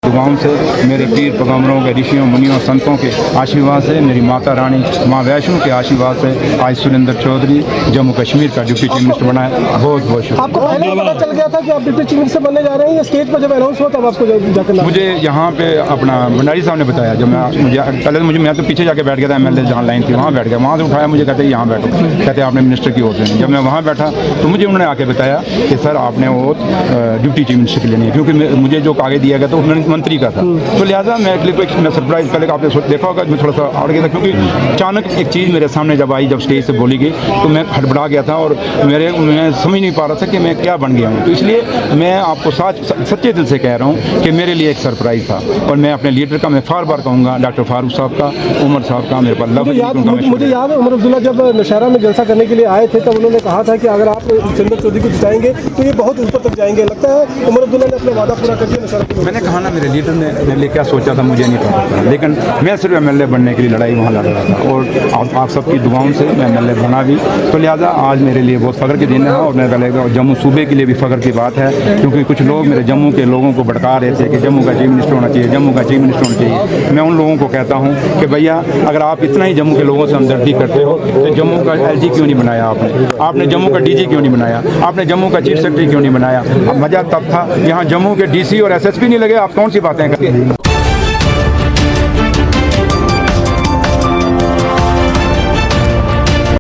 दुआओं से, मेरे पीर पैगंबरों के, ऋषियों मुनियों संतों के आशीर्वाद से, मेरी माता रानी माँ वैष्णो के आशीर्वाद से आज सुरेंद्र चौधरी जम्मू कश्मीर का डिप्टी चीफ मिनिस्टर बना है। बहुत बहुत शुक्रिया। आपको पहले ही पता चल गया था कि आप डिप्टी चीफ मिनिस्टर बनने जा रहे हैं या स्टेज पर जब अनाउंस हुआ तब आपको जाकर? मुझे यहाँ पे अपना भंडारी साहब ने बताया। जब मैं तो पीछे जाके बैठ गया था, एमएलए जहाँ लाइन थी वहाँ बैठ गया, वहाँ से उठाया मुझे, कहते यहाँ बैठो, कहते आपने मिनिस्टर की ओर से। जब मैं वहाँ बैठा तो मुझे उन्होंने आके बताया कि सर आपने वो डिप्टी चीफ मिनिस्टर के लिए नहीं, क्योंकि मुझे जो कागज दिया गया था वो मंत्री का था, तो लिहाजा मैं सरप्राइज पहले आपने देखा होगा मैं थोड़ा सा आड़ गया था, क्योंकि अचानक एक चीज़ मेरे सामने जब आई, जब स्टेज से बोली गई तो मैं हड़बड़ा गया था और मैं समझ नहीं पा रहा था कि मैं क्या बन गया हूँ। तो इसलिए मैं आपको सच्चे दिल से कह रहा हूँ कि मेरे लिए एक सरप्राइज था। और मैं अपने लीडर का मैं बार कहूँगा, डॉक्टर फारूक साहब का, उमर साहब का, मेरे पास मुझे याद है उमर अब्दुल्ला जब नौशहरा में जलसा करने के लिए आए थे तब उन्होंने कहा था कि अगर आप सुरेंद्र चौधरी को जिताएंगे तो ये बहुत ऊपर तक जाएंगे। लगता है उमर अब्दुल्ला ने अपना वादा पूरा कर दिया नौशहरा? मैंने कहा ना, मेरे लीडर ने मेरे लिए क्या सोचा था मुझे नहीं पता था, लेकिन मैं सिर्फ एमएलए बनने के लिए लड़ाई वहाँ लड़ रहा था और आप सबकी दुआओं से मैं एमएलए बना भी। तो लिहाजा आज मेरे लिए बहुत फ़ख्र के दिन है और मैं पहले जम्मू सूबे के लिए भी फ़ख्र की बात है, क्योंकि कुछ लोग मेरे जम्मू के लोगों को भड़का रहे थे कि जम्मू का चीफ मिनिस्टर होना चाहिए, जम्मू का चीफ मिनिस्टर होना चाहिए। मैं उन लोगों को कहता हूँ कि भैया अगर आप इतना ही जम्मू के लोगों से हमदर्दी करते हो तो जम्मू का एलजी क्यों नहीं बनाया आपने जम्मू का डीजी क्यों नहीं बनाया, आपने जम्मू का चीफ सेक्रेटरी क्यों नहीं बनाया? मज़ा तब था यहाँ जम्मू के डीसी और एसएसपी नहीं लगे, आप कौन सी बातें करते हैं?